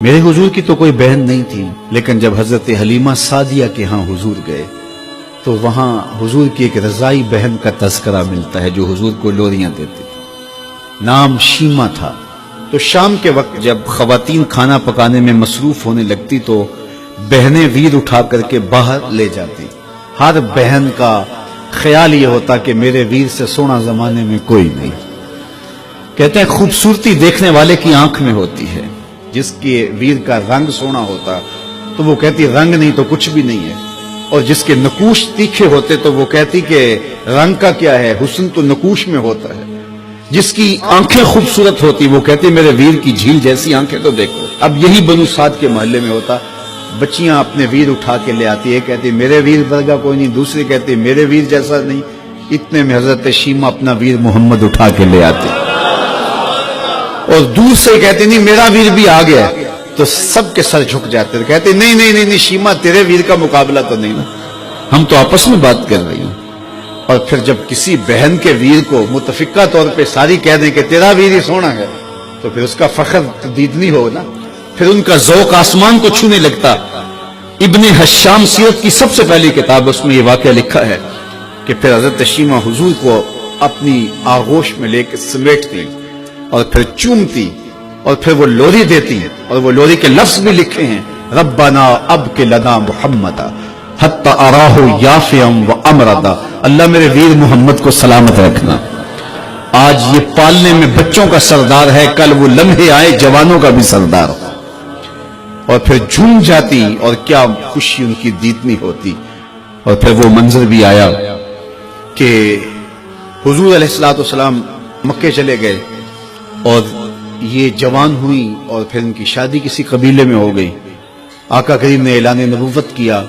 میرے حضور کی تو کوئی بہن نہیں تھی، لیکن جب حضرت حلیمہ سعدیہ کے ہاں حضور گئے تو وہاں حضور کی ایک رضائی بہن کا تذکرہ ملتا ہے جو حضور کو لوریاں دیتی، نام شیمہ تھا۔ تو شام کے وقت جب خواتین کھانا پکانے میں مصروف ہونے لگتی تو بہنیں ویر اٹھا کر کے باہر لے جاتی۔ ہر بہن کا خیال یہ ہوتا کہ میرے ویر سے سونا زمانے میں کوئی نہیں۔ کہتے ہیں خوبصورتی دیکھنے والے کی آنکھ میں ہوتی ہے، جس کے ویر کا رنگ سونا ہوتا تو وہ کہتی رنگ نہیں تو کچھ بھی نہیں ہے، اور جس کے نقوش تیکھے ہوتے تو وہ کہتی کہ رنگ کا کیا ہے، حسن تو نقوش میں ہوتا ہے۔ جس کی آنکھیں خوبصورت ہوتی وہ کہتی میرے ویر کی جھیل جیسی آنکھیں تو دیکھو۔ اب یہی بنو سعد کے محلے میں ہوتا، بچیاں اپنے ویر اٹھا کے لے آتی ہے، کہتی میرے ویر برگا کوئی نہیں، دوسری کہتی میرے ویر جیسا نہیں۔ اتنے میں حضرت شیمہ اپنا ویر محمد اٹھا کے لے آتی اور دور سے کہتے نہیں میرا ویر بھی آ گیا، تو سب کے سر جھک جاتے، کہتے نہیں نہیں نہیں شیمہ تیرے ویر کا مقابلہ تو نہیں نا، ہم تو آپس میں بات کر رہی ہوں۔ اور پھر جب کسی بہن کے ویر کو متفقہ طور پہ ساری کہہ دیں کہ تیرا ویر ہی سونا ہے تو پھر اس کا فخر دیدنی ہو نا، پھر ان کا ذوق آسمان کو چھونے لگتا۔ ابن حشام سیرت کی سب سے پہلی کتاب، اس میں یہ واقعہ لکھا ہے کہ پھر حضرت شیمہ حضور کو اپنی آغوش میں لے کے سمیٹتی اور پھر چومتی اور پھر وہ لوری دیتی، اور وہ لوری کے لفظ بھی لکھے ہیں، ربنا اب کے لنا محمد حتی اراہ یافعا و امردا، اللہ میرے ویر محمد کو سلامت رکھنا۔ آج یہ پالنے میں بچوں کا سردار ہے، کل وہ لمحے آئے جوانوں کا بھی سردار ہو۔ اور پھر جھوم جاتی اور کیا خوشی ان کی دیدنی ہوتی۔ اور پھر وہ منظر بھی آیا کہ حضور علیہ السلام مکے چلے گئے اور یہ جوان ہوئی اور پھر ان کی شادی کسی قبیلے میں ہو گئی۔ آقا کریم نے اعلان نبوت کیا،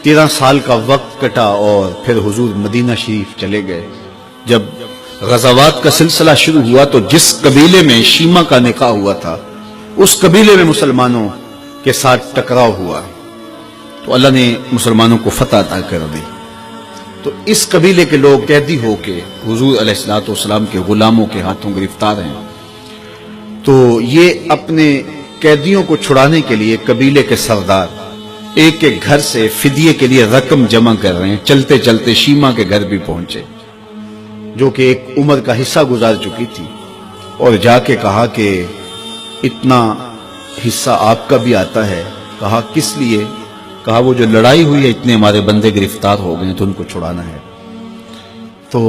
13 سال کا وقت کٹا اور پھر حضور مدینہ شریف چلے گئے۔ جب غزوات کا سلسلہ شروع ہوا تو جس قبیلے میں شیمہ کا نکاح ہوا تھا اس قبیلے میں مسلمانوں کے ساتھ ٹکراؤ ہوا تو اللہ نے مسلمانوں کو فتح عطا کر دی۔ تو اس قبیلے کے لوگ قیدی ہو کے حضور علیہ السلام کے غلاموں کے ہاتھوں گرفتار ہیں۔ تو یہ اپنے قیدیوں کو چھڑانے کے لیے قبیلے کے سردار ایک ایک گھر سے فدیے کے لیے رقم جمع کر رہے ہیں۔ چلتے چلتے شیمہ کے گھر بھی پہنچے جو کہ ایک عمر کا حصہ گزار چکی تھی، اور جا کے کہا کہ اتنا حصہ آپ کا بھی آتا ہے۔ کہا کس لیے؟ کہا وہ جو لڑائی ہوئی ہے اتنے ہمارے بندے گرفتار ہو گئے تو ان کو چھڑانا ہے۔ تو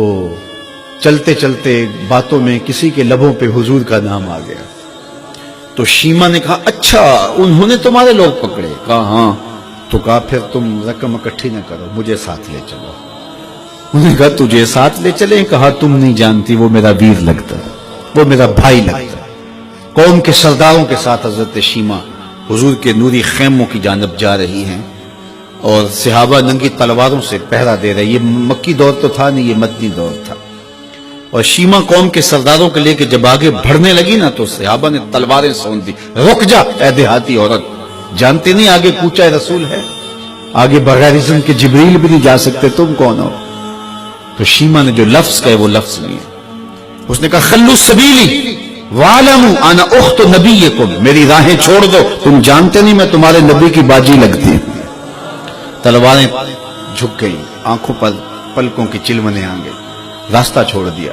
چلتے چلتے باتوں میں کسی کے لبوں پہ حضور کا نام آ گیا تو شیمہ نے کہا اچھا انہوں نے تمہارے لوگ پکڑے؟ کہا ہاں۔ تو کہا پھر تم رقم اکٹھی نہ کرو، مجھے ساتھ لے چلو۔ انہوں نے کہا تجھے ساتھ لے چلیں؟ کہا تم نہیں جانتی وہ میرا ویر لگتا ہے، وہ میرا بھائی لگتا ہے۔ قوم کے سرداروں کے ساتھ حضرت شیمہ حضور کے نوری خیموں کی جانب جا رہی ہیں اور صحابہ ننگی تلواروں سے پہرا دے رہے۔ یہ مکی دور تو تھا نہیں، یہ مدنی دور تھا۔ اور شیمہ قوم کے سرداروں کے لے کے جب آگے بڑھنے لگی نا تو صحابہ نے تلواریں سونت دی، رک جا اے دیہاتی عورت، جانتے نہیں آگے کوچہ رسول ہے، آگے بغیر اذن کے جبریل بھی نہیں جا سکتے، تم کون ہو؟ تو شیمہ نے جو لفظ کہے وہ لفظ نہیں ہے۔ اس نے کہا خلو سبیلی وَعَلَمُوا أَنَا أُخْتُ نَبِيِّكُمْ، میری راہیں چھوڑ دو، تم جانتے نہیں میں تمہارے نبی کی باجی لگتی ہوں۔ تلواریں جھک گئی، آنکھوں پر پلکوں کی چلمنے آ گئی، راستہ چھوڑ دیا۔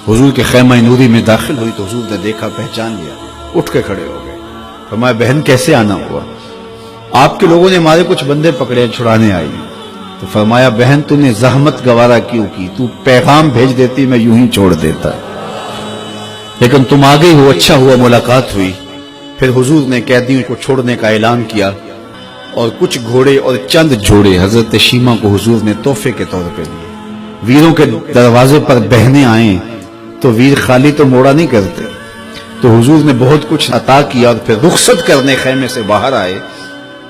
حضور کے خیمہ نوری میں داخل ہوئی تو حضور نے دیکھا، پہچان لیا، اٹھ کے کھڑے ہو گئے۔ فرمایا بہن کیسے آنا ہوا؟ آپ کے لوگوں نے ہمارے کچھ بندے پکڑے چھڑانے آئی۔ تو فرمایا بہن تو نے زحمت گوارا کیوں کی؟ تو پیغام بھیج دیتی میں یوں ہی چھوڑ دیتا، لیکن تم آ گئی ہو، اچھا ہوا ملاقات ہوئی۔ پھر حضور نے قیدیوں کو چھوڑنے کا اعلان کیا اور کچھ گھوڑے اور چند جوڑے حضرت شیمہ کو حضور نے تحفے کے طور پہ دیے۔ ویروں کے دروازے پر بہنیں آئیں تو ویر خالی تو موڑا نہیں کرتے، تو حضور نے بہت کچھ عطا کیا۔ اور پھر رخصت کرنے خیمے سے باہر آئے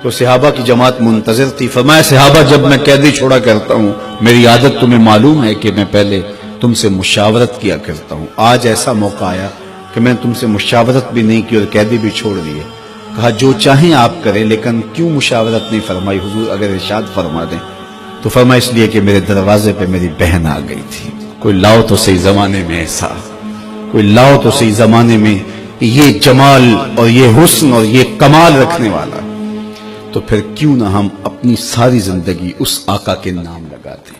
تو صحابہ کی جماعت منتظر تھی۔ فرمایا صحابہ جب میں قیدی چھوڑا کرتا ہوں میری عادت تمہیں معلوم ہے کہ میں پہلے تم سے مشاورت کیا کرتا ہوں، آج ایسا موقع آیا کہ میں تم سے مشاورت بھی نہیں کی اور قیدی بھی چھوڑ دیے۔ کہا جو چاہیں آپ کریں، لیکن کیوں مشاورت نہیں فرمائی؟ حضور اگر ارشاد فرما دیں تو فرمایا اس لیے کہ میرے دروازے پہ میری بہن آ گئی تھی۔ کوئی لاؤ تو صحیح زمانے میں ایسا، کوئی لاؤ تو صحیح زمانے میں یہ جمال اور یہ حسن اور یہ کمال رکھنے والا، تو پھر کیوں نہ ہم اپنی ساری زندگی اس آقا کے نام لگاتے ہیں۔